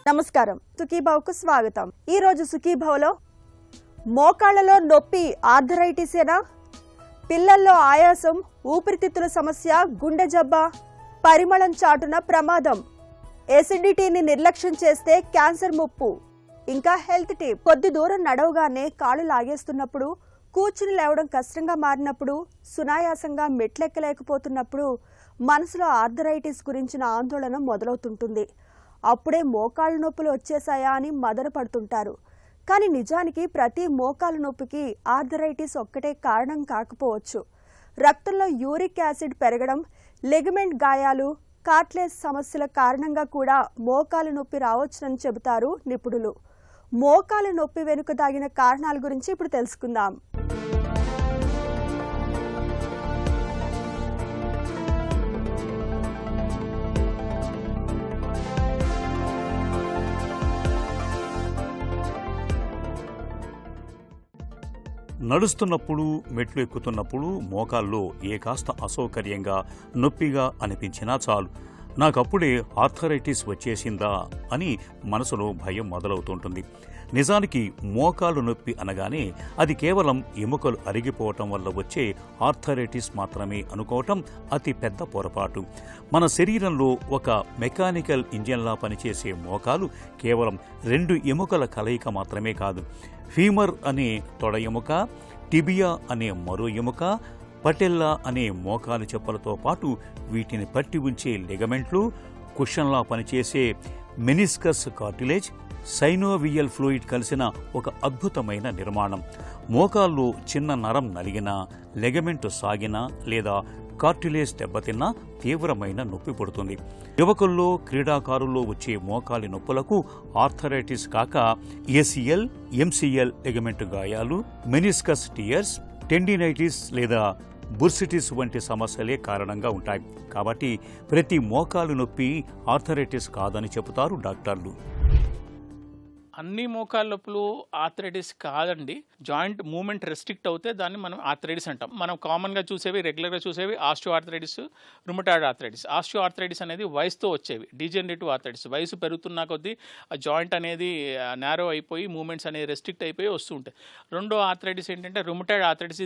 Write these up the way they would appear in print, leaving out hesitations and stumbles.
నమస్కారం, సుఖీభావ్కు స్వాగతం. ఈ రోజు సుఖీభావ్లో మోకాళ్లలో నొప్పి ఆర్థరైటిసేనా, పిల్లల్లో ఆయాసం, ఊపిరితిత్తుల సమస్య, గుండె జబ్బ, పరిమళం చాటున ప్రమాదం, ఎసిడిటీని నిర్లక్ష్యం చేస్తే క్యాన్సర్ ముప్పు, ఇంకా హెల్త్ టిప్. కొద్ది దూరం నడవగానే కాళ్ళు లాగేస్తున్నప్పుడు, కూర్చుని లేవడం కష్టంగా మారినప్పుడు, సునాయాసంగా మెట్లెక్కలేకపోతున్నప్పుడు మనసులో ఆర్థరైటిస్ గురించిన ఆందోళన మొదలవుతుంటుంది. అప్పుడే మోకాళ్ళ నొప్పులు వచ్చేసాయా అని మదన పడుతుంటారు. కానీ నిజానికి ప్రతి మోకాళ్ళ నొప్పికి ఆర్థరైటిస్ ఒక్కటే కారణం కాకపోవచ్చు. రక్తంలో యూరిక్ యాసిడ్ పెరగడం, లిగమెంట్ గాయాలు, కార్ట్లేజ్ సమస్యల కారణంగా కూడా మోకాళ్ళ నొప్పి రావచ్చునని చెబుతారు నిపుణులు. మోకాళ్ళ నొప్పి వెనుక దాగిన కారణాల గురించి ఇప్పుడు తెలుసుకుందాం. నడుస్తున్నప్పుడు, మెట్లు ఎక్కుతున్నప్పుడు మోకాల్లో ఏ కాస్త అసౌకర్యంగా, నొప్పిగా అనిపించినా చాలు, నాకప్పుడే ఆర్థరైటిస్ వచ్చేసిందా అని మనసులో భయం మొదలవుతుంటుంది. నిజానికి మోకాలు నొప్పి అనగానే అది కేవలం ఎముకలు అరిగిపోవటం వల్ల వచ్చే ఆర్థరైటిస్ మాత్రమే అనుకోవటం అతి పెద్ద పొరపాటు. మన శరీరంలో ఒక మెకానికల్ ఇంజిన్లా పనిచేసే మోకాలు కేవలం 2 ఎముకల కలయిక మాత్రమే కాదు. ఫీమర్ అనే తొడ ఎముక, టిబియా అనే మరో ఎముక, పటెల్లా అనే మోకాలు చెప్పులతో పాటు వీటిని పట్టి ఉంచే లిగమెంట్లు, కుషన్లా పనిచేసే మెనిస్కస్ కార్టిలేజ్, సైనోవియల్ ఫ్లూయిడ్ కలిసిన ఒక అద్భుతమైన నిర్మాణం. మోకాల్లో చిన్న నరం నలిగినా, లెగమెంటు సాగినా లేదా కార్టిలేజ్ దెబ్బతిన్నా తీవ్రమైన నొప్పి పుడుతుంది. యువకుల్లో, క్రీడాకారుల్లో వచ్చే మోకాలి నొప్పులకు ఆర్థరైటిస్ కాక ఏసీఎల్, ఎంసీఎల్ లిగమెంటు గాయాలు, మెనిస్కస్ టియర్స్, టెండినైటిస్ లేదా బుర్సిటిస్ వంటి సమస్యలే కారణంగా ఉంటాయి. కాబట్టి ప్రతి మోకాలు నొప్పి ఆర్థరైటిస్ కాదని చెబుతారు డాక్టర్లు. అన్ని మోకాళ్ళ నొప్పులు ఆర్థరైటిస్ కాదండి. జాయింట్ మూవ్మెంట్ రెస్ట్రిక్ట్ అవుతే దాన్ని మనం ఆర్థరైటిస్ అంటాం. మనం కామన్గా చూసేవి, రెగ్యులర్గా చూసేవి osteoarthritis, rheumatoid arthritis. Osteoarthritis అనేది వయసుతో వచ్చేవి. డీజనరేటివ్ ఆర్థరైటిస్ వయసు పెరుగుతున్న కొద్దీ ఆ జాయింట్ అనేది నేరో అయిపోయి, మూవ్మెంట్స్ అనేది రెస్ట్రిక్ట్ అయిపోయి వస్తూ ఉంటాయి. రెండో ఆర్థరైటిస్ ఏంటంటే రుమటాయిడ్ ఆర్థరైటిస్.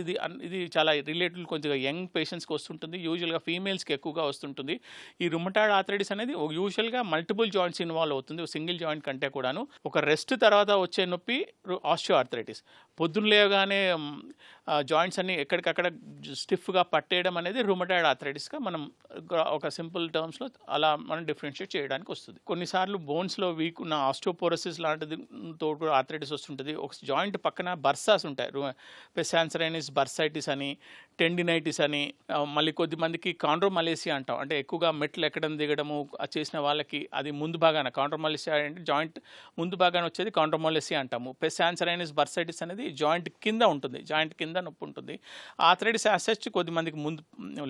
ఇది చాలా రిలేటెడ్, కొద్దిగా యంగ్ పేషెంట్స్కి వస్తుంటుంది. యూజువల్గా ఫీమేల్స్కి ఎక్కువగా వస్తుంటుంది. ఈ రుమటాయిడ్ ఆర్థరైటిస్ అనేది యూజువల్గా మల్టిపుల్ జాయింట్స్ ఇన్వాల్వ్ అవుతుంది, సింగిల్ జాయింట్ కంటే కూడాను. ఒక రెస్ట్ తర్వాత వచ్చే నొప్పి ఆస్టియో ఆర్థరైటిస్. పొద్దున్న లేవగానే జాయింట్స్ అన్ని ఎక్కడికక్కడ స్టిఫ్గా పట్టేయడం అనేది రుమటాయిడ్ ఆర్థరైటిస్గా మనం ఒక సింపుల్ టర్మ్స్లో అలా మనం డిఫరెన్షియేట్ చేయడానికి వస్తుంది. కొన్నిసార్లు బోన్స్లో వీక్ ఉన్న ఆస్టియోపోరోసిస్ లాంటిది తో కూడా ఆర్థరైటిస్ వస్తుంటుంది. ఒక జాయింట్ పక్కన బర్సాస్ ఉంటాయి, పెసాన్సరైనిస్ బర్సైటిస్ అని, టెండినైటిస్ అని. మళ్ళీ కొద్దిమందికి కాండ్రోమలేసియా అంటాం, అంటే ఎక్కువగా మెట్లు ఎక్కడం దిగడము చేసిన వాళ్ళకి అది ముందు భాగాన కాండ్రోమలేసియా అంటే జాయింట్ ముందు భాగాన వచ్చేది కాండ్రోమలేసియా అంటాము. పెసాన్సరైనిస్ బర్సైటిస్ అనేది జాయింట్ కింద ఉంటుంది, జాయింట్ కింద నొప్పి ఉంటుంది. ఆర్థరైటిస్ యాసెస్ కొద్దిమందికి ముందు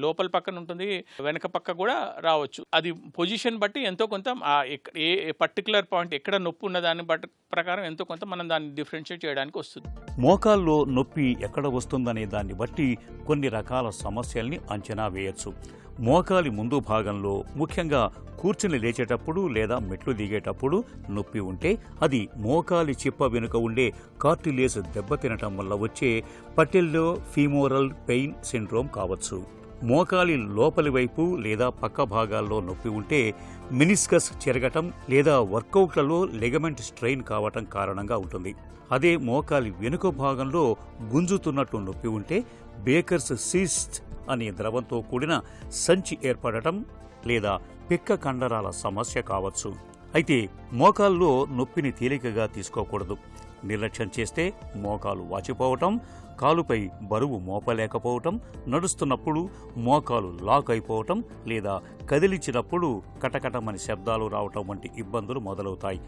లోపల పక్కన ఉంటుంది, వెనక పక్క కూడా రావచ్చు. అది పొజిషన్ బట్టి ఎంతో కొంత ఏ పర్టికులర్ పాయింట్ ఎక్కడ నొప్పి ఉన్న దాన్ని బట్టి ప్రకారం ఎంతో కొంత మనం దాన్ని డిఫరెన్షియేట్ చేయడానికి వస్తుంది. మోకాల్లో నొప్పి ఎక్కడ వస్తుందనే దాన్ని బట్టి కొన్ని రకాల సమస్యల్ని అంచనా వేయచ్చు. మోకాలి ముందు భాగంలో, ముఖ్యంగా కూర్చుని లేచేటప్పుడు లేదా మెట్లు దిగేటప్పుడు నొప్పి ఉంటే అది మోకాలి చిప్ప వెనుక ఉండే కార్టిలేజ్ దెబ్బతినటం వల్ల వచ్చే పటెల్లో ఫీమోరల్ పెయిన్ సిండ్రోమ్ కావచ్చు. మోకాలి లోపలి వైపు లేదా పక్క భాగాల్లో నొప్పి ఉంటే మెనిస్కస్ చెరగటం లేదా వర్కౌట్లలో లిగమెంట్ స్ట్రెయిన్ కావటం కారణంగా ఉంటుంది. అదే మోకాలి వెనుక భాగంలో గుంజుతున్నట్టు నొప్పి ఉంటే బేకర్స్ సీస్ట్ అనే ద్రవంతో కూడిన సంచి ఏర్పడటం లేదా పిక్క కండరాల సమస్య కావచ్చు. అయితే మోకాల్లో నొప్పిని తేలికగా తీసుకోకూడదు. నిర్లక్ష్యం చేస్తే మోకాలు వాచిపోవటం, కాలుపై బరువు మోపలేకపోవటం, నడుస్తున్నప్పుడు మోకాలు లాక్ అయిపోవటం లేదా కదిలించినప్పుడు కటకటమని శబ్దాలు రావటం వంటి ఇబ్బందులు మొదలవుతాయి.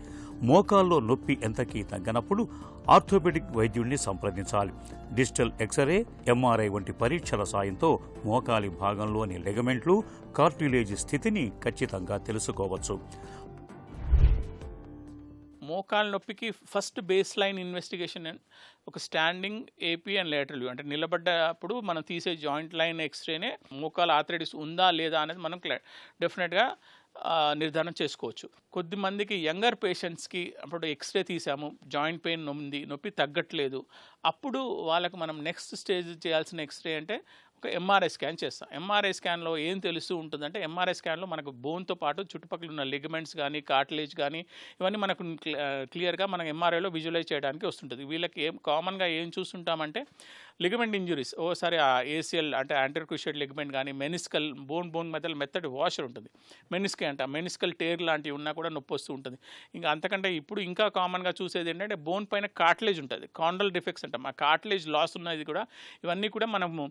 మోకాల్లో నొప్పి ఎంతకీ తగ్గనప్పుడు ఆర్థోపెడిక్ వైద్యుడిని సంప్రదించాలి. డిజిటల్ ఎక్స్రే, ఎంఆర్ఐ వంటి పరీక్షల సాయంతో మోకాలి భాగంలోని లిగమెంట్లు, కార్టిలేజ్ స్థితిని ఖచ్చితంగా తెలుసుకోవచ్చు. మోకాళ్ళ నొప్పికి ఫస్ట్ బేస్ లైన్ ఇన్వెస్టిగేషన్ ఒక standing AP and lateral view, అంటే నిలబడ్డప్పుడు మనం తీసే జాయింట్ లైన్ ఎక్స్రేనే మోకాళ్ళ ఆర్థరైటిస్ ఉందా లేదా అనేది మనం డెఫినెట్గా నిర్ధారణ చేసుకోవచ్చు. కొద్దిమందికి యంగర్ పేషెంట్స్కి అప్పుడు ఎక్స్రే తీసాము, జాయింట్ పెయిన్ ఉంది, నొప్పి తగ్గట్లేదు, అప్పుడు వాళ్ళకు మనం నెక్స్ట్ స్టేజ్ చేయాల్సిన ఎక్స్రే అంటే ఒక ఎంఆర్ఐ స్కాన్ చేస్తాం. ఎంఆర్ఐ స్కాన్లో ఏం తెలుస్తూ ఉంటుందంటే ఎంఆర్ఐ స్కాన్లో మనకు బోన్తో పాటు చుట్టుపక్కల ఉన్న లిగమెంట్స్ కానీ కార్టిలేజ్ కానీ ఇవన్నీ మనకు క్లియర్గా మనం ఎంఆర్ఐలో విజువలైజ్ చేయడానికి వస్తుంటుంది. వీళ్ళకి కామన్గా ఏం చూస్తుంటామంటే లిగమెంట్ ఇంజురీస్, ఓసారి ఆ ఏసిఎల్ అంటే యాంటీరియర్ క్రూషియేట్ లిగమెంట్ కానీ మెనిస్కల్ బోన్ మధ్యలో మెత్తటి వాషర్ ఉంటుంది, మెనిస్కే అంట, మెనిస్కల్ టేర్ లాంటివి ఉన్నా కూడా నొప్పి వస్తూ ఉంటుంది. ఇంకా అంతకంటే ఇప్పుడు ఇంకా కామన్గా చూసేది ఏంటంటే బోన్ పైన కార్టిలేజ్ ఉంటుంది, కాండల్ డిఫెక్ట్స్ అంటాం, ఆ కార్టిలేజ్ లాస్ ఉన్నది కూడా ఇవన్నీ కూడా మనము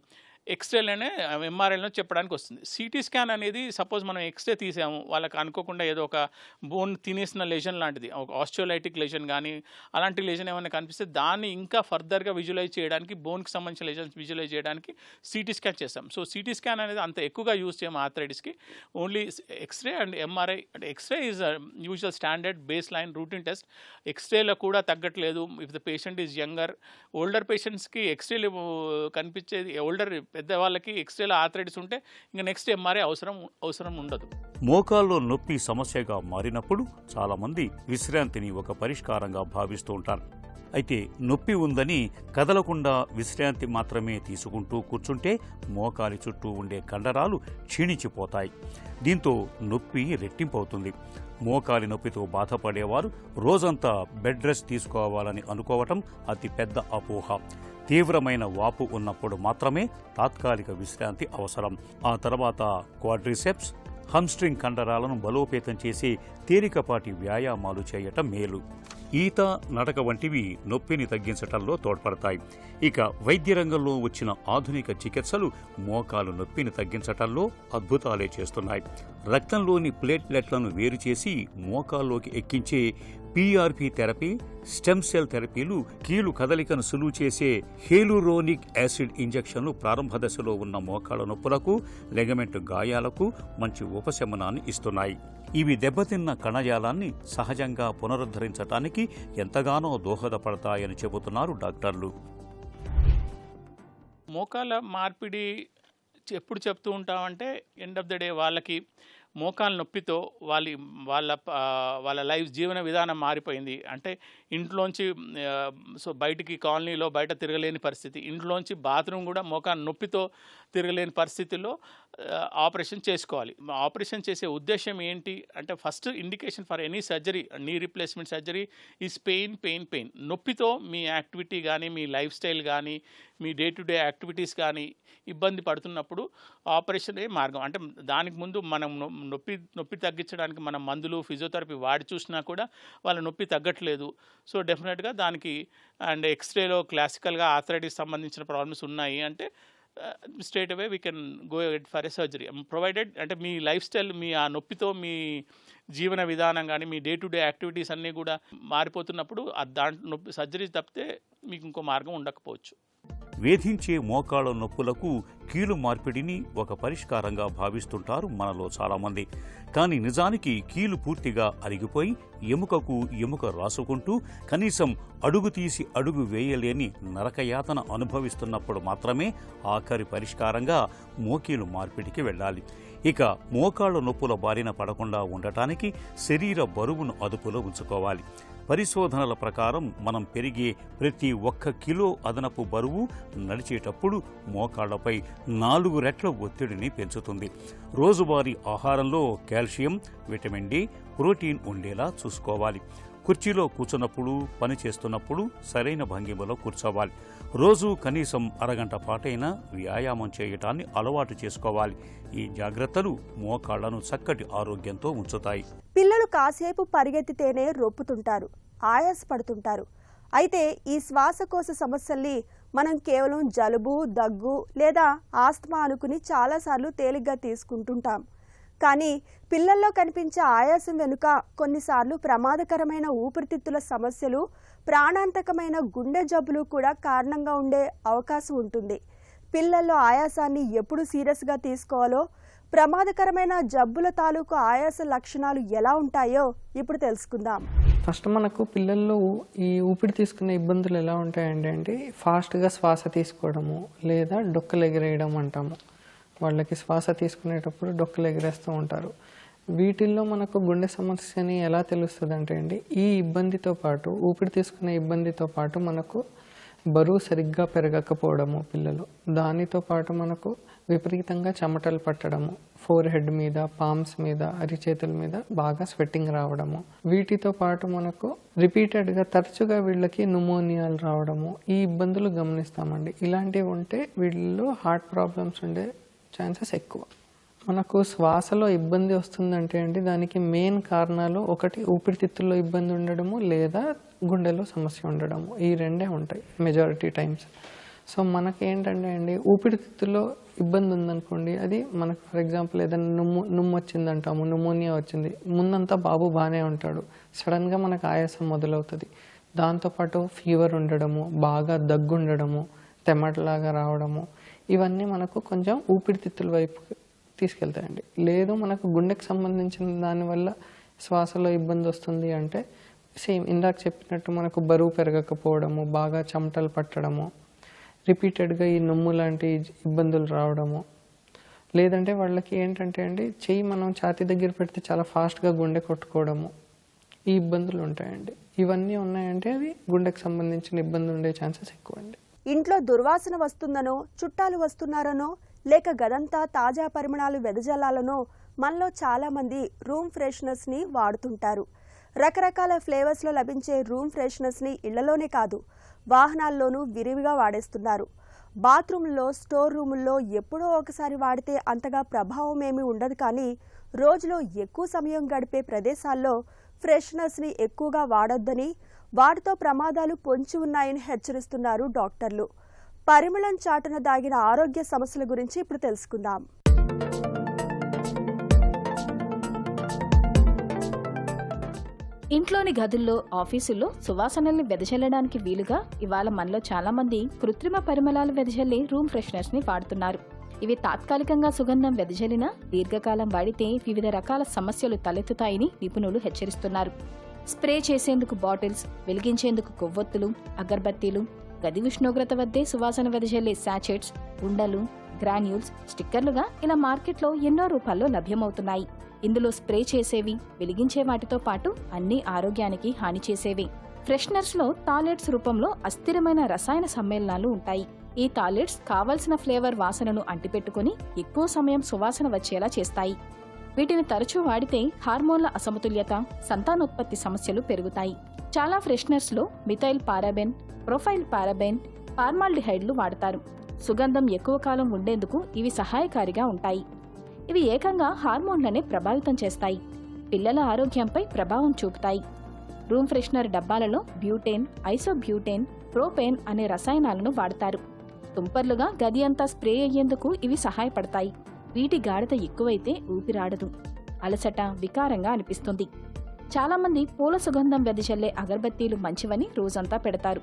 ఎక్స్రేలోనే ఎంఆర్ఐలో చెప్పడానికి వస్తుంది. సిటీ స్కాన్ అనేది సపోజ్ మనం ఎక్స్రే తీసాము, వాళ్ళకి అనుకోకుండా ఏదో ఒక బోన్ తినేసిన లెజన్ లాంటిది, ఒక ఆస్టియోలైటిక్ లెజన్ కానీ అలాంటి లెజన్ ఏమైనా కనిపిస్తే దాన్ని ఇంకా ఫర్దర్గా విజువలైజ్ చేయడానికి, బోన్కి సంబంధించిన లెజన్స్ విజువలైజ్ చేయడానికి సిటీ స్కాన్ చేస్తాం. సో సిటీ స్కాన్ అనేది అంత ఎక్కువగా యూజ్ చేయము ఆర్థరైటిస్కి, ఓన్లీ ఎక్స్రే అండ్ ఎంఆర్ఐ. అంటే X-ray is usual standard base line routine test. ఎక్స్రేలో కూడా తగ్గట్లేదు, if the patient is younger, older పేషెంట్స్కి ఎక్స్రేలు కనిపించేది, ఓల్డర్ పెద్దవాళ్ళకి ఎక్స్రేలో ఆర్థరైటిస్ ఉంటే ఇంకా నెక్స్ట్ ఎంఆర్ఐ అవసరం ఉండదు. మోకాల్లో నొప్పి సమస్యగా మారినప్పుడు చాలామంది విశ్రాంతిని ఒక పరిష్కారంగా భావిస్తూ ఉంటారు. అయితే నొప్పి ఉందని కదలకుండా విశ్రాంతి మాత్రమే తీసుకుంటూ కూర్చుంటే మోకాలి చుట్టూ ఉండే కండరాలు క్షీణించిపోతాయి. దీంతో నొప్పి రెట్టింపవుతుంది. మోకాలి నొప్పితో బాధపడేవారు రోజంతా బెడ్ రెస్ట్ తీసుకోవాలని అనుకోవటం అతి పెద్ద అపోహ. తీవ్రమైన వాపు ఉన్నప్పుడు మాత్రమే తాత్కాలిక విశ్రాంతి అవసరం. ఆ తర్వాత క్వాడ్రిసెప్స్, హమ్స్ట్రింగ్ కండరాలను బలోపేతం చేసి తేలికపాటి వ్యాయామాలు చేయటం మేలు. ఈత, నడక వంటివి నొప్పిని తగ్గించటంలో తోడ్పడతాయి. ఇక వైద్య రంగంలో వచ్చిన ఆధునిక చికిత్సలు మోకాలు నొప్పిని తగ్గించటంలో అద్భుతాలే చేస్తున్నాయి. రక్తంలోని ప్లేట్లెట్లను వేరు చేసి మోకాల్లోకి ఎక్కించే పీఆర్పీ థెరపీ, స్టెమ్ సెల్ థెరపీలు, కీలు కదలికను సులువు చేసే హేలురోనిక్ యాసిడ్ ఇంజెక్షన్లు ప్రారంభ దశలో ఉన్న మోకాళ్ళ నొప్పులకు, లెగమెంట్ గాయాలకు మంచి ఉపశమనాన్ని ఇస్తున్నాయి. ఇవి దెబ్బతిన్న కణజాలాన్ని సహజంగా పునరుద్ధరించడానికి ఎంతగానో దోహదపడతాయని చెబుతున్నారు డాక్టర్లు. మోకాళ్ళ మార్పిడి ఎప్పుడు చెప్తూ ఉంటామంటే ఎండ్ ఆఫ్ ద డే వాళ్ళకి మోకాలు నొప్పితో వాళ్ళ లైఫ్ జీవన విధానం మారిపోయింది. అంటే ఇంట్లోంచి సో బయటికి కాలనీలో బయట తిరగలేని పరిస్థితి, ఇంట్లోంచి బాత్రూమ్ కూడా మోకాలు నొప్పితో తిరగలేని పరిస్థితిలో ఆపరేషన్ చేసుకోవాలి. ఆపరేషన్ చేసే ఉద్దేశం ఏంటి అంటే first indication for any surgery, knee replacement surgery is pain. నొప్పితో మీ యాక్టివిటీ కానీ, మీ లైఫ్ స్టైల్ కానీ, మీ డే టు డే యాక్టివిటీస్ కానీ ఇబ్బంది పడుతున్నప్పుడు ఆపరేషనే మార్గం. అంటే దానికి ముందు మనం నొప్పి తగ్గించడానికి మనం మందులు, ఫిజియోథెరపీ వాడి చూసినా కూడా వాళ్ళ నొప్పి తగ్గట్లేదు. సో డెఫినెట్గా దానికి అండ్ ఎక్స్రేలో క్లాసికల్గా ఆర్థరైటిస్ సంబంధించిన ప్రాబ్లమ్స్ ఉన్నాయి అంటే straight away we can go ed for a surgery provided. అంటే మీ లైఫ్ స్టైల్, మీ ఆ నొప్పితో మీ జీవన విధానం కానీ, మీ డే టు డే యాక్టివిటీస్ అన్నీ కూడా మారిపోతున్నప్పుడు నొప్పి సర్జరీ తప్పితే మీకు ఇంకో మార్గం ఉండకపోవచ్చు. వేధించే మోకాళ్ళ నొప్పులకు కీలు మార్పిడిని ఒక పరిష్కారంగా భావిస్తుంటారు మనలో చాలామంది. కానీ నిజానికి కీలు పూర్తిగా అరిగిపోయి ఎముకకు ఎముక రాసుకుంటూ కనీసం అడుగు తీసి అడుగు వేయలేని నరకయాతన అనుభవిస్తున్నప్పుడు మాత్రమే ఆఖరి పరిష్కారంగా మోకీలు మార్పిడికి వెళ్ళాలి. ఇక మోకాళ్ళ నొప్పుల బారిన పడకుండా ఉండటానికి శరీర బరువును అదుపులో ఉంచుకోవాలి. పరిశోధనల ప్రకారం మనం పెరిగే ప్రతి 1 కిలో అదనపు బరువు నడిచేటప్పుడు మోకాళ్లపై 4 రెట్ల ఒత్తిడిని పెంచుతుంది. రోజువారీ ఆహారంలో కాల్షియం, విటమిన్ డి, ప్రోటీన్ ఉండేలా చూసుకోవాలి. కుర్చీలో కూర్చున్నప్పుడు, పని చేస్తున్నప్పుడు సరైన భంగిమలో కూర్చోవాలి. రోజు కనీసం అరగంట పాటైనా వ్యాయామం చేయటాన్ని అలవాటు చేసుకోవాలి. ఈ జాగ్రత్తలు మోకాళ్లను చక్కటి ఆరోగ్యంతో ఉంచుతాయి. పిల్లలు కాసేపు పరిగెత్తితేనే రొప్పుతుంటారు, ఆయాసపడుతుంటారు. అయితే ఈ శ్వాసకోశ సమస్యల్ని మనం కేవలం జలుబు, దగ్గు లేదా ఆస్తమా అనుకుని చాలాసార్లు తేలిగ్గా తీసుకుంటుంటాం. కానీ పిల్లల్లో కనిపించే ఆయాసం వెనుక కొన్నిసార్లు ప్రమాదకరమైన ఊపిరితిత్తుల సమస్యలు, ప్రాణాంతకమైన గుండె జబ్బులు కూడా కారణంగా ఉండే అవకాశం ఉంటుంది. పిల్లల్లో ఆయాసాన్ని ఎప్పుడు సీరియస్గా తీసుకోవాలో, ప్రమాదకరమైన జబ్బుల తాలూకు ఆయాస లక్షణాలు ఎలా ఉంటాయో ఇప్పుడు తెలుసుకుందాం. ఫస్ట్ మనకు పిల్లల్లో ఈ ఊపిరి తీసుకునే ఇబ్బందులు ఎలా ఉంటాయండి అంటే ఫాస్ట్గా శ్వాస తీసుకోవడము లేదా డొక్కలు ఎగిరేయడం అంటాము. వాళ్ళకి శ్వాస తీసుకునేటప్పుడు డొక్కలు ఎగిరేస్తూ ఉంటారు. వీటిల్లో మనకు గుండె సమస్యని ఎలా తెలుస్తుంది అంటే అండి, ఈ ఇబ్బందితో పాటు ఊపిరి తీసుకునే ఇబ్బందితో పాటు మనకు బరువు సరిగ్గా పెరగకపోవడము పిల్లలు, దానితో పాటు మనకు విపరీతంగా చెమటలు పట్టడము, ఫోర్ హెడ్ మీద, పామ్స్ మీద, అరిచేతుల మీద బాగా స్వెట్టింగ్ రావడము, వీటితో పాటు మనకు రిపీటెడ్గా తరచుగా వీళ్ళకి న్యూమోనియాలు రావడము, ఈ ఇబ్బందులు గమనిస్తామండి. ఇలాంటివి ఉంటే వీళ్ళలో హార్ట్ ప్రాబ్లమ్స్ ఉండే ఛాన్సెస్ ఎక్కువ. మనకు శ్వాసలో ఇబ్బంది వస్తుందంటే అండి, దానికి మెయిన్ కారణాలు ఒకటి ఊపిరితిత్తుల్లో ఇబ్బంది ఉండడము, లేదా గుండెలో సమస్య ఉండడము, ఈ రెండే ఉంటాయి మెజారిటీ టైమ్స్. సో మనకేంటంటే అండి, ఊపిరితిత్తుల్లో ఇబ్బంది ఉందనుకోండి, అది మనకు ఫర్ ఎగ్జాంపుల్ ఏదైనా నుమ్ము వచ్చిందంటాము, న్యూమోనియా వచ్చింది, ముందంతా బాబు బాగానే ఉంటాడు, సడన్గా మనకు ఆయాసం మొదలవుతుంది. దాంతోపాటు ఫీవర్ ఉండడము, బాగా దగ్గు ఉండడము, తెమ్మటలాగా రావడము, ఇవన్నీ మనకు కొంచెం ఊపిరితిత్తుల వైపు తీసుకెళ్తాయండి. లేదు మనకు గుండెకి సంబంధించిన దానివల్ల శ్వాసలో ఇబ్బంది వస్తుంది అంటే సేమ్ ఇందాక చెప్పినట్టు మనకు బరువు పెరగకపోవడము, బాగా చెమటలు పట్టడము, రిపీటెడ్గా ఈ నొమ్ము లాంటి ఇబ్బందులు రావడము, లేదంటే వాళ్ళకి ఏంటంటే అండి, చెయ్యి మనం ఛాతీ దగ్గర పెడితే చాలా ఫాస్ట్గా గుండె కొట్టుకోవడము, ఈ ఇబ్బందులు ఉంటాయండి. ఇవన్నీ ఉన్నాయంటే అది గుండెకి సంబంధించిన ఇబ్బంది ఉండే ఛాన్సెస్ ఎక్కువ అండి. ఇంట్లో దుర్వాసన వస్తుందనో, చుట్టాలు వస్తున్నారనో, లేక గదంతా తాజా పరిమళాలు వెదజల్లాలనో మనలో చాలామంది రూమ్ ఫ్రెషనర్స్ని వాడుతుంటారు. రకరకాల ఫ్లేవర్స్లో లభించే రూమ్ ఫ్రెషనర్స్ని ఇళ్లలోనే కాదు, వాహనాల్లోనూ విరివిగా వాడేస్తున్నారు. బాత్రూంలో, స్టోర్ రూముల్లో ఎప్పుడో ఒకసారి వాడితే అంతగా ప్రభావం ఏమీ ఉండదు, కానీ రోజులో ఎక్కువ సమయం గడిపే ప్రదేశాల్లో ఫ్రెషనర్స్ని ఎక్కువగా వాడొద్దని, వాటితో ప్రమాదాలు పొంచి ఉన్నాయని హెచ్చరిస్తున్నారు డాక్టర్లు. పరిమళం చాటున దాగిన ఆరోగ్య సమస్యల గురించి ఇప్పుడు తెలుసుకుందాం. ఇంట్లోని గదుల్లో, ఆఫీసుల్లో సువాసనల్ని వెదజల్లడానికి వీలుగా ఇవాళ మనలో చాలా మంది కృత్రిమ పరిమళాలు వెదజల్లే రూమ్ ఫ్రెషనర్స్ ని వాడుతున్నారు. ఇవి తాత్కాలికంగా సుగంధం వెదజల్లినా దీర్ఘకాలం వాడితే వివిధ రకాల సమస్యలు తలెత్తుతాయని నిపుణులు హెచ్చరిస్తున్నారు. స్ప్రే చేసేందుకు బాటిల్స్, వెలిగించేందుకు కొవ్వొత్తులు, అగర్బత్తీలు, గది ఉష్ణోగ్రత వద్దే సువాసన వెదజల్లే శాచెట్స్, ఉండలు, గ్రాన్యూల్స్, స్టిక్కర్లుగా ఇలా మార్కెట్లో ఎన్నో రూపాల్లో లభ్యమవుతున్నాయి. ఇందులో స్ప్రే చేసేవి, వెలిగించే వాటితో పాటు అన్ని ఆరోగ్యానికి హాని చేసేవి. ఫ్రెషనర్స్ లో తాలెట్స్ రూపంలో అస్థిరమైన రసాయన సమ్మేళనాలు ఉంటాయి. ఈ తాలెట్స్ కావలసిన ఫ్లేవర్ వాసనను అంటిపెట్టుకుని ఎక్కువ సమయం సువాసన వచ్చేలా చేస్తాయి. వీటిని తరచూ వాడితే హార్మోన్ల అసమతుల్యత, సంతానోత్పత్తి సమస్యలు పెరుగుతాయి. చాలా ఫ్రెషనర్స్ లో మిథైల్ పారాబెన్, ప్రొఫైల్ పారాబెన్, ఫార్మాల్డిహైడ్లు వాడతారు. సుగంధం ఎక్కువ కాలం ఉండేందుకు ఇవి సహాయకారిగా ఉంటాయి. ఇవి ఏకంగా హార్మోన్లనే ప్రభావితం చేస్తాయి, పిల్లల ఆరోగ్యంపై ప్రభావం చూపుతాయి. రూమ్ ఫ్రెషనర్ డబ్బాలలో బ్యూటేన్, ఐసోబ్యూటేన్, ప్రోపేన్ అనే రసాయనాలను వాడతారు. తుంపర్లుగా గది అంతా స్ప్రే అయ్యేందుకు ఇవి సహాయపడతాయి. వీటి గాఢత ఎక్కువైతే ఊపిరాడదు, అలసట, వికారంగా అనిపిస్తుంది. చాలామంది పూల సుగంధం వెదజల్లే అగరబత్తీలు మంచివని రోజంతా పెడతారు.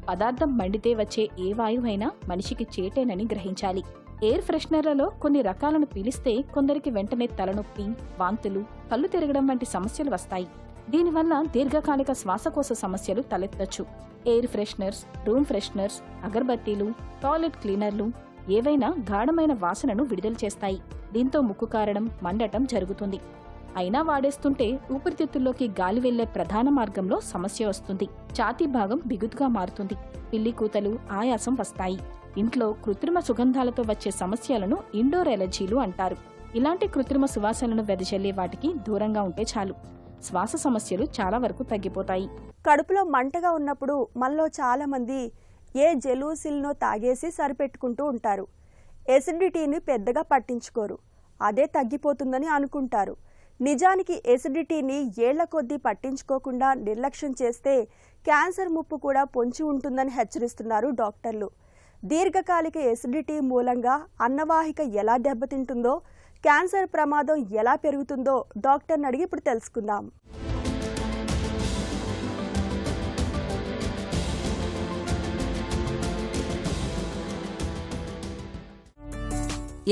పదార్థం మండితే వచ్చే ఏ వాయువైనా మనిషికి చేటేనని గ్రహించాలి. ఎయిర్ ఫ్రెషనర్లలో కొన్ని రకాలను పీలిస్తే కొందరికి వెంటనే తలనొప్పి, వాంతులు, కళ్ళు తిరగడం వంటి సమస్యలు వస్తాయి. దీనివల్ల దీర్ఘకాలిక శ్వాసకోశ సమస్యలు తలెత్తొచ్చు. ఎయిర్ ఫ్రెషనర్స్, రూమ్ ఫ్రెషనర్స్, అగర్బత్తీలు, టాయిలెట్ క్లీనర్లు ఏవైనా గాఢమైన వాసనను విడుదల చేస్తాయి. దీంతో ముక్కు కారడం, మండటం జరుగుతుంది. అయినా వాడేస్తుంటే ఊపిరితిత్తుల్లోకి గాలి వెళ్లే ప్రధాన మార్గంలో సమస్య వస్తుంది. ఛాతీ భాగం బిగుతుగా మారుతుంది. పిల్లి కూతలు, ఆయాసం వస్తాయి. ఇంట్లో కృత్రిమ సుగంధాలతో వచ్చే సమస్యలను ఇండోర్ ఎలర్జీలు అంటారు. ఇలాంటి కృత్రిమ సువాసనలను వెదజల్లే వాటికి దూరంగా ఉంటే చాలు, శ్వాస సమస్యలు చాలా వరకు తగ్గిపోతాయి. కడుపులో మంటగా ఉన్నప్పుడు మనలో చాలా మంది ఏ జెలూసిల్నో తాగేసి సరిపెట్టుకుంటూ ఉంటారు. ఎసిడిటీని పెద్దగా పట్టించుకోరు, అదే తగ్గిపోతుందని అనుకుంటారు. నిజానికి ఎసిడిటీని ఏళ్ల కొద్దీ పట్టించుకోకుండా నిర్లక్ష్యం చేస్తే క్యాన్సర్ ముప్పు కూడా పొంచి ఉంటుందని హెచ్చరిస్తున్నారు డాక్టర్లు. దీర్ఘకాలిక ఎసిడిటీ మూలంగా అన్నవాహిక ఎలా దెబ్బతింటుందో, క్యాన్సర్ ప్రమాదం ఎలా పెరుగుతుందో డాక్టర్ని అడిగి ఇప్పుడు తెలుసుకుందాం.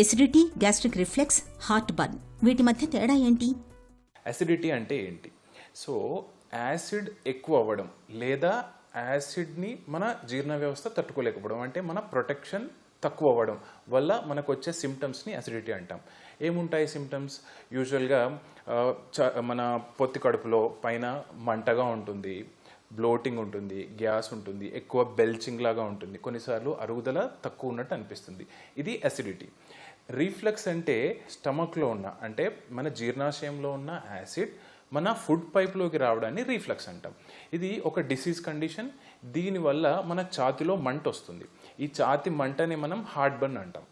Acidity, gastric reflex, heart burn, వీటి మధ్య తేడా ఏంటి? అసిడిటీ అంటే ఏంటి? సో యాసిడ్ ఎక్కువ అవ్వడం లేదా యాసిడ్ని మన జీర్ణ వ్యవస్థ తట్టుకోలేకపోవడం, అంటే మన ప్రొటెక్షన్ తక్కువ అవ్వడం వల్ల మనకు వచ్చే సిమ్టమ్స్ని అసిడిటీ అంటాం. ఏముంటాయి సిమ్టమ్స్? యూజువల్గా మన పొత్తి కడుపులో పైన మంటగా ఉంటుంది, బ్లోటింగ్ ఉంటుంది, గ్యాస్ ఉంటుంది, ఎక్కువ బెల్చింగ్ లాగా ఉంటుంది, కొన్నిసార్లు అరుగుదల తక్కువ ఉన్నట్టు అనిపిస్తుంది. ఇది అసిడిటీ. రీఫ్లక్స్ అంటే స్టమక్లో ఉన్న, అంటే మన జీర్ణాశయంలో ఉన్న యాసిడ్ మన ఫుడ్ పైప్లోకి రావడాన్ని రీఫ్లక్స్ అంటాం. ఇది ఒక డిసీజ్ కండిషన్. దీనివల్ల మన ఛాతిలో మంట వస్తుంది. ఈ ఛాతి మంటని మనం హార్ట్ బర్న్ అంటాం.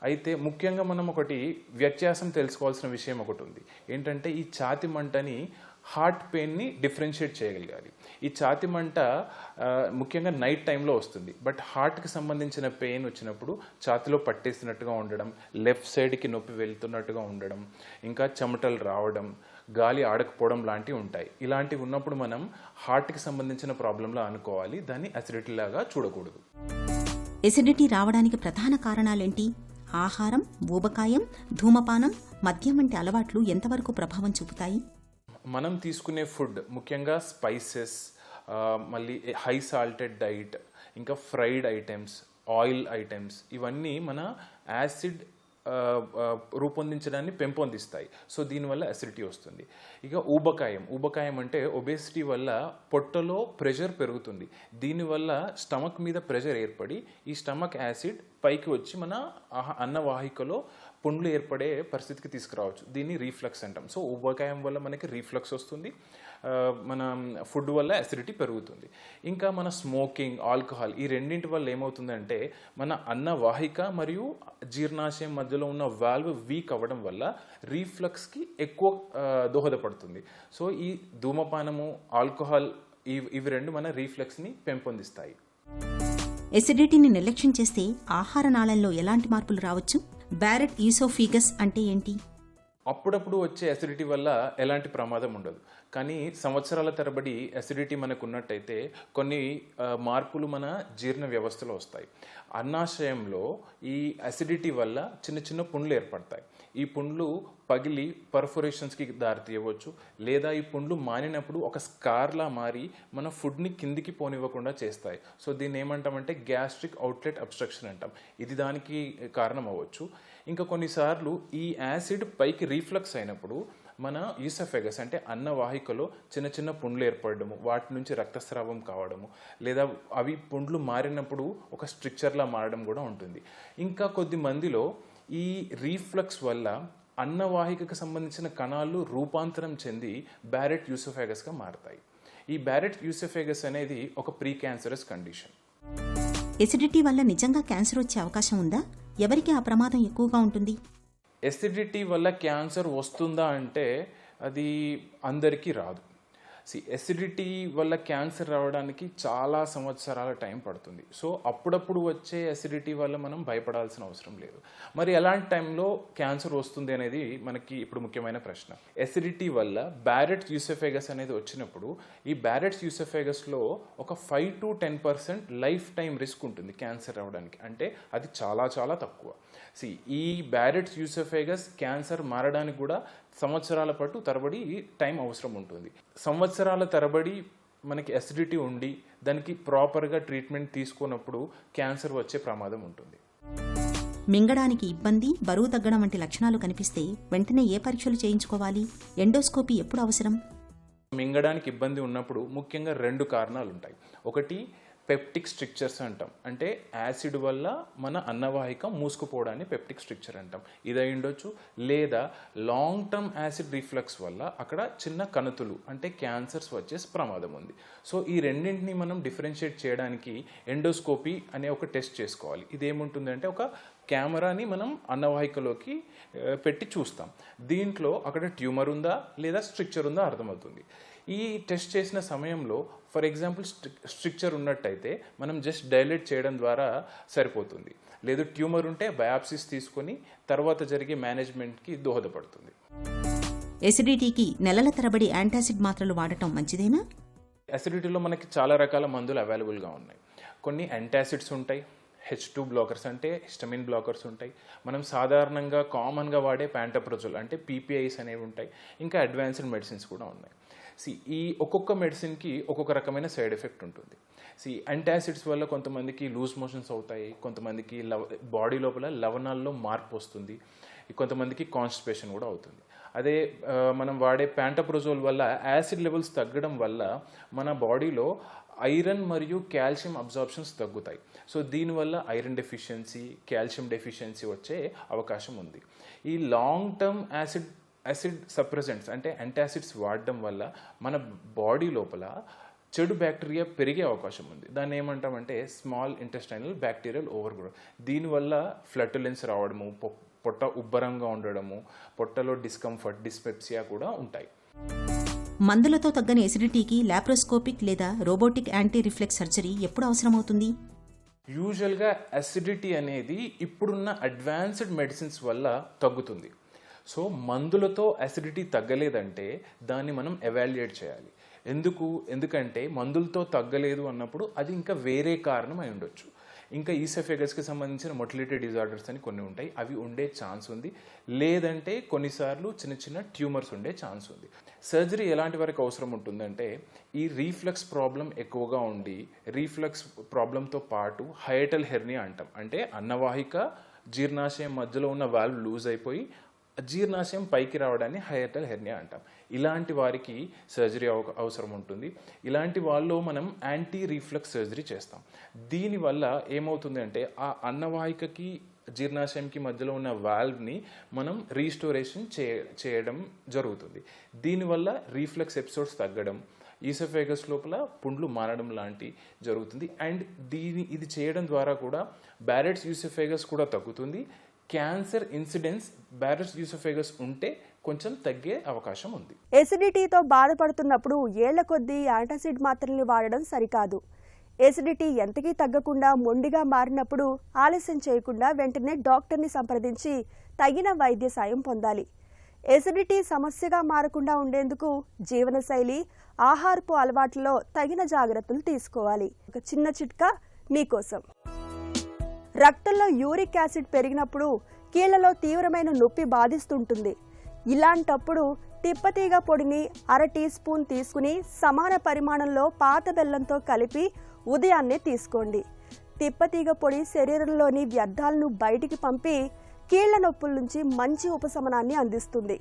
అయితే ముఖ్యంగా మనం ఒకటి వ్యత్యాసం తెలుసుకోవాల్సిన విషయం ఒకటి ఉంది. ఏంటంటే ఈ ఛాతి మంటని హార్ట్ పెయిన్ని డిఫరెన్షియేట్ చేయగలగాలి. ఈ ఛాతి మంట ముఖ్యంగా నైట్ టైంలో వస్తుంది. బట్ హార్ట్కి సంబంధించిన పెయిన్ వచ్చినప్పుడు ఛాతిలో పట్టేసినట్టుగా ఉండడం, లెఫ్ట్ సైడ్కి నొప్పి వెళ్తున్నట్టుగా ఉండడం, ఇంకా చెమటలు రావడం, గాలి ఆడకపోవడం లాంటివి ఉంటాయి. ఇలాంటివి ఉన్నప్పుడు మనం హార్ట్కి సంబంధించిన ప్రాబ్లంలా అనుకోవాలి, దాన్ని అసిడిటీ లాగా చూడకూడదు. ఎసిడిటీ రావడానికి ప్రధాన కారణాలేంటి? ఆహారం, ఊబకాయం, ధూమపానం, మద్యం వంటి అలవాట్లు ఎంతవరకు ప్రభావం చూపుతాయి? మనం తీసుకునే ఫుడ్ ముఖ్యంగా స్పైసెస్, మళ్ళీ హై సాల్టెడ్ డైట్, ఇంకా ఫ్రైడ్ ఐటమ్స్, ఆయిల్ ఐటమ్స్, ఇవన్నీ మన యాసిడ్ రూపొందించడాన్ని పెంపొందిస్తాయి. సో దీనివల్ల అసిడిటీ వస్తుంది. ఇక ఊబకాయం అంటే ఒబేసిటీ వల్ల పొట్టలో ప్రెషర్ పెరుగుతుంది. దీనివల్ల స్టమక్ మీద ప్రెషర్ ఏర్పడి ఈ స్టమక్ యాసిడ్ పైకి వచ్చి మన అన్నవాహికలో పుండ్లు ఏర్పడే పరిస్థితికి తీసుకురావచ్చు. దీన్ని రీఫ్లక్స్ అంటాం. సో ఊబకాయం వల్ల మనకి రీఫ్లక్స్ వస్తుంది, మన ఫుడ్ వల్ల అసిడిటీ పెరుగుతుంది. ఇంకా మన స్మోకింగ్, ఆల్కహాల్, ఈ రెండింటి వల్ల ఏమవుతుందంటే మన అన్నవాహిక మరియు జీర్ణాశయం మధ్యలో ఉన్న వాల్వ్ వీక్ అవ్వడం వల్ల రీఫ్లక్స్కి ఎక్కువ దోహదపడుతుంది. సో ఈ ధూమపానము, ఆల్కహాల్, ఇవి రెండు మన రీఫ్లక్స్ని పెంపొందిస్తాయి. ఎసిడిటీని నిర్లక్ష్యం చేస్తే ఆహార నాళంలో ఎలాంటి మార్పులు రావచ్చు? బ్యారెట్ ఈసోఫీగస్ అంటే ఏంటి? అప్పుడప్పుడు వచ్చే అసిడిటీ వల్ల ఎలాంటి ప్రమాదం ఉండదు. కానీ సంవత్సరాల తరబడి అసిడిటీ మనకు ఉన్నట్టయితే కొన్ని మార్పులు మన జీర్ణ వ్యవస్థలో వస్తాయి. అన్నాశయంలో ఈ అసిడిటీ వల్ల చిన్న చిన్న పుండ్లు ఏర్పడతాయి. ఈ పుండ్లు పగిలి పర్ఫొరేషన్స్కి దారితీయవచ్చు, లేదా ఈ పుండ్లు మానినప్పుడు ఒక స్కార్లా మారి మన ఫుడ్ని కిందికి పోనివ్వకుండా చేస్తాయి. సో దీన్ని ఏమంటామంటే గ్యాస్ట్రిక్ అవుట్లెట్ అబ్స్ట్రక్షన్ అంటాం. ఇది దానికి కారణం అవ్వచ్చు. ఇంకా కొన్నిసార్లు ఈ యాసిడ్ పైకి రీఫ్లక్స్ అయినప్పుడు మన ఈసోఫేగస్ అంటే అన్నవాహికలో చిన్న చిన్న పుండ్లు ఏర్పడము, వాటి నుంచి రక్తస్రావం కావడము, లేదా అవి పుండ్లు మారినప్పుడు ఒక స్ట్రిక్చర్లా మారడం కూడా ఉంటుంది. ఇంకా కొద్ది మందిలో ఈ రీఫ్లక్స్ వల్ల అన్నవాహికకు సంబంధించిన కణాలు రూపాంతరం చెంది బ్యారెట్ యూసోఫేగస్గా మారతాయి. ఈ బ్యారెట్ యూసోఫేగస్ అనేది ఒక ప్రీ క్యాన్సరస్ కండిషన్. ఎసిడిటీ వల్ల నిజంగా క్యాన్సర్ వచ్చే అవకాశం ఉందా? ఎవరికి ఆ ప్రమాదం ఎక్కువగా ఉంటుంది? ఎసిడిటీ వల్ల క్యాన్సర్ వస్తుందా అంటే అది అందరికీ రాదు. ఎసిడిటీ వల్ల క్యాన్సర్ రావడానికి చాలా సంవత్సరాల టైం పడుతుంది. సో అప్పుడప్పుడు వచ్చే ఎసిడిటీ వల్ల మనం భయపడాల్సిన అవసరం లేదు. మరి ఎలాంటి టైంలో క్యాన్సర్ వస్తుంది అనేది మనకి ఇప్పుడు ముఖ్యమైన ప్రశ్న. ఎసిడిటీ వల్ల బ్యారెట్ యూసోఫేగస్ అనేది వచ్చినప్పుడు ఈ బ్యారెట్ యూసోఫేగస్లో ఒక 5 to 10% లైఫ్ టైం రిస్క్ ఉంటుంది క్యాన్సర్ రావడానికి. అంటే అది చాలా చాలా తక్కువ. ఈ బ్యారెట్ యూసోఫేగస్ క్యాన్సర్ మారడానికి కూడా సంవత్సరాల పాటు తరబడి టైం అవసరం ఉంటుంది. సంవత్సరాల తరబడి మనకి అసిడిటీ ఉండి దానికి ప్రాపర్గా ట్రీట్మెంట్ తీసుకున్నప్పుడు క్యాన్సర్ వచ్చే ప్రమాదం ఉంటుంది. మింగడానికి ఇబ్బంది, బరువు తగ్గడం వంటి లక్షణాలు కనిపిస్తే వెంటనే ఏ పరీక్షలు చేయించుకోవాలి? ఎండోస్కోపీ ఎప్పుడు అవసరం? మింగడానికి ఇబ్బంది ఉన్నప్పుడు ముఖ్యంగా 2 కారణాలు ఉంటాయి. ఒకటి పెప్టిక్ స్ట్రిక్చర్స్ అంటాం. అంటే యాసిడ్ వల్ల మన అన్నవాహిక మూసుకుపోవడాన్ని పెప్టిక్ స్ట్రిక్చర్ అంటాం. ఇది అయి ఉండొచ్చు. లేదా లాంగ్ టర్మ్ యాసిడ్ రిఫ్లక్స్ వల్ల అక్కడ చిన్న కణుతులు అంటే క్యాన్సర్స్ వచ్చే ప్రమాదం ఉంది. సో ఈ రెండింటిని మనం డిఫరెన్షియేట్ చేయడానికి ఎండోస్కోపీ అనే ఒక టెస్ట్ చేసుకోవాలి. ఇదేముంటుందంటే ఒక కెమెరాని మనం అన్నవాహికలోకి పెట్టి చూస్తాం. దీంట్లో అక్కడ ట్యూమర్ ఉందా లేదా స్ట్రిక్చర్ ఉందా అర్థమవుతుంది. ఈ టెస్ట్ చేసిన సమయంలో ఫర్ ఎగ్జాంపుల్ స్ట్రిక్చర్ ఉన్నట్టయితే మనం జస్ట్ డైలేట్ చేయడం ద్వారా సరిపోతుంది. లేదు ట్యూమర్ ఉంటే బయాప్సిస్ తీసుకొని తర్వాత జరిగే మేనేజ్మెంట్కి దోహదపడుతుంది. ఎసిడిటీకి నెలల తరబడి యాంటాసిడ్ మాత్రలు వాడటం మంచిదేనా? అసిడిటీలో మనకి చాలా రకాల మందులు అవైలబుల్గా ఉన్నాయి. కొన్ని యాంటాసిడ్స్ ఉంటాయి, H2 బ్లాకర్స్ అంటే హిస్టమిన్ బ్లాకర్స్ ఉంటాయి. మనం సాధారణంగా కామన్గా వాడే ప్యాంటప్రోజోల్ అంటే PPIs అనేవి ఉంటాయి. ఇంకా అడ్వాన్స్డ్ మెడిసిన్స్ కూడా ఉన్నాయి. ఈ ఒక్కొక్క మెడిసిన్కి ఒక్కొక్క రకమైన సైడ్ ఎఫెక్ట్ ఉంటుంది. యాంటాసిడ్స్ వల్ల కొంతమందికి లూజ్ మోషన్స్ అవుతాయి, కొంతమందికి బాడీ లోపల లవణాల్లో మార్పు వస్తుంది, కొంతమందికి కాన్స్టిపేషన్ కూడా అవుతుంది. అదే మనం వాడే ప్యాంటప్రోజోల్ వల్ల యాసిడ్ లెవెల్స్ తగ్గడం వల్ల మన బాడీలో ఐరన్ మరియు కాల్షియం అబ్జార్ప్షన్స్ తగ్గుతాయి. సో దీనివల్ల ఐరన్ డెఫిషియన్సీ, కాల్షియం డెఫిషియన్సీ వచ్చే అవకాశం ఉంది. ఈ లాంగ్ టర్మ్ యాసిడ్ సప్రెసెంట్స్ అంటే యాంటాసిడ్స్ వాడడం వల్ల మన బాడీ లోపల చెడు బ్యాక్టీరియా పెరిగే అవకాశం ఉంది. దాన్ని ఏమంటామంటే స్మాల్ ఇంటెస్టైనల్ బ్యాక్టీరియల్ ఓవర్గ్రోత్. దీనివల్ల ఫ్లటులెన్స్ రావడము, పొట్ట ఉబ్బరంగా ఉండడము, పొట్టలో డిస్కంఫర్ట్, డిస్పెప్సియా కూడా ఉంటాయి. మందులతో తగ్గని ఎసిడిటీకి లాప్రోస్కోపిక్ లేదా రోబోటిక్ యాంటీ రిఫ్లెక్స్ సర్జరీ ఎప్పుడు అవసరమవుతుంది? యూజువల్గా అసిడిటీ అనేది ఇప్పుడున్న అడ్వాన్స్డ్ మెడిసిన్స్ వల్ల తగ్గుతుంది. సో మందులతో అసిడిటీ తగ్గలేదంటే దాన్ని మనం ఎవాల్యుయేట్ చేయాలి. ఎందుకంటే మందులతో తగ్గలేదు అన్నప్పుడు అది ఇంకా వేరే కారణం అయి ఉండొచ్చు. ఇంకా ఈసోఫేగస్కి సంబంధించిన మొటిలిటీ డిజార్డర్స్ అని కొన్ని ఉంటాయి, అవి ఉండే ఛాన్స్ ఉంది. లేదంటే కొన్నిసార్లు చిన్న చిన్న ట్యూమర్స్ ఉండే ఛాన్స్ ఉంది. సర్జరీ ఎలాంటి వరకు అవసరం ఉంటుందంటే ఈ రీఫ్లక్స్ ప్రాబ్లం ఎక్కువగా ఉండి, రీఫ్లక్స్ ప్రాబ్లంతో పాటు హయటల్ హెర్నియా అంటాం, అంటే అన్నవాహిక జీర్ణాశయం మధ్యలో ఉన్న వాల్వ్ లూజ్ అయిపోయి జీర్ణాశయం పైకి రావడాన్ని హయటల్ హెర్నియా అంటాం. ఇలాంటి వారికి సర్జరీ అవసరం ఉంటుంది. ఇలాంటి వాళ్ళు మనం యాంటీ రీఫ్లక్స్ సర్జరీ చేస్తాం. దీనివల్ల ఏమవుతుంది అంటే ఆ అన్నవాహికకి జీర్ణాశయంకి మధ్యలో ఉన్న వాల్వ్ని మనం రీస్టోరేషన్ చేయడం జరుగుతుంది. దీనివల్ల రీఫ్లక్స్ ఎపిసోడ్స్ తగ్గడం, ఈసోఫేగస్ లోపల పుండ్లు మారడం లాంటి జరుగుతుంది. అండ్ ఇది చేయడం ద్వారా కూడా బ్యారెట్స్ ఈసోఫేగస్ కూడా తగ్గుతుంది. క్యాన్సర్ ఇన్సిడెన్స్ బ్యారెట్స్ ఈసోఫేగస్ ఉంటే కొంచెం తగ్గే అవకాశం ఉంది. ఎసిడిటీతో బాధపడుతున్నప్పుడు ఏళ్ల కొద్దీ యాంటాసిడ్ మాత్రల్ని వాడడం సరికాదు. ఎసిడిటీ ఎంతకీ తగ్గకుండా మొండిగా మారినప్పుడు ఆలస్యం చేయకుండా వెంటనే డాక్టర్ని సంప్రదించి తగిన వైద్య సాయం పొందాలి. ఎసిడిటీ సమస్యగా మారకుండా ఉండేందుకు జీవనశైలి, ఆహారపు అలవాట్లలో తగిన జాగ్రత్తలు తీసుకోవాలి. ఒక చిన్న చిట్కా మీకోసం. రక్తంలో యూరిక్ యాసిడ్ పెరిగినప్పుడు కీళ్లలో తీవ్రమైన నొప్పి బాధిస్తుంటుంది. ఇలాంటప్పుడు తిప్పతీగ పొడిని 1/2 టీ స్పూన్ తీసుకుని సమాన పరిమాణంలో పాత బెల్లంతో కలిపి ఉదయాన్నే తీసుకోండి. తిప్పతీగ పొడి శరీరంలోని వ్యర్థాలను బయటికి పంపి కీళ్ల నొప్పుల నుంచి మంచి ఉపశమనాన్ని అందిస్తుంది.